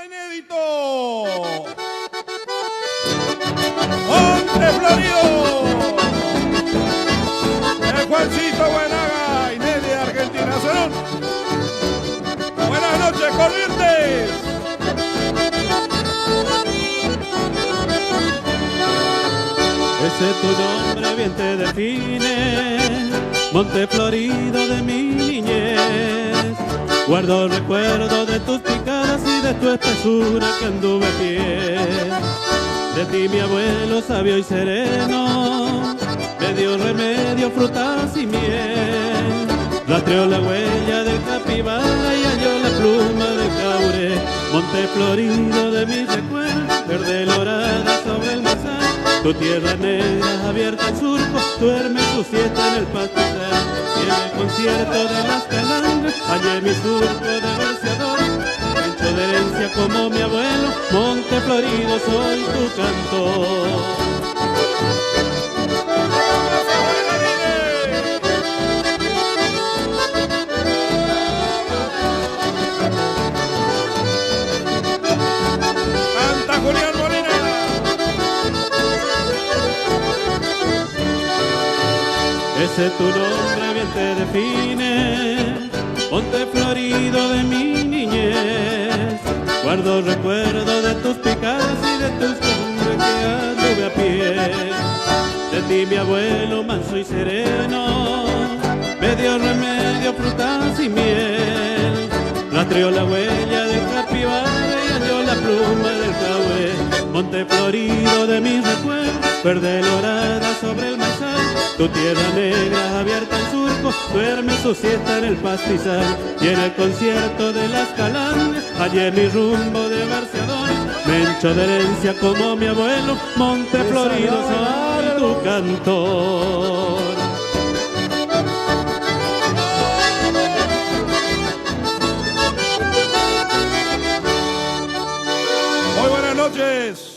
inédito. Monte Florido. El Juancito Buenaga, Inédita Argentina. Salud. Buenas noches, Corrientes. Ese tu nombre bien te define, Monte Florido de mi niñez. Guardo recuerdos de tus picadas y de tu espesura que anduve a pie. De ti mi abuelo sabio y sereno me dio remedio, frutas y miel. Rastreó la huella del capibara y halló la pluma del caure. Monte Florido de mis recuerdos, verde lorada sobre el mazal. Tu tierra negra abierta al surco, duerme tu siesta en el pastizal. Y en el concierto de las calambres hallé mi surco de verseador. Hecho de herencia como mi abuelo, Monte Florido soy tu cantor. Ese tu nombre bien te define, Monte Florido de mi niñez. Guardo recuerdos de tus picadas y de tus costumbres que anduve a pie. De ti mi abuelo manso y sereno me dio remedio, frutas y miel. Rastreó la huella del capibara y halló la pluma del caure. Monte Florido de mis recuerdos, verde lorada sobre el mazal. Tu tierra negra abierta al surco, duerme su siesta en el pastizal. Y en el concierto de las calambres hallé mi rumbo de verseador. Me hincho de herencia como mi abuelo, Monte Florido soy tu cantor. Muy buenas noches.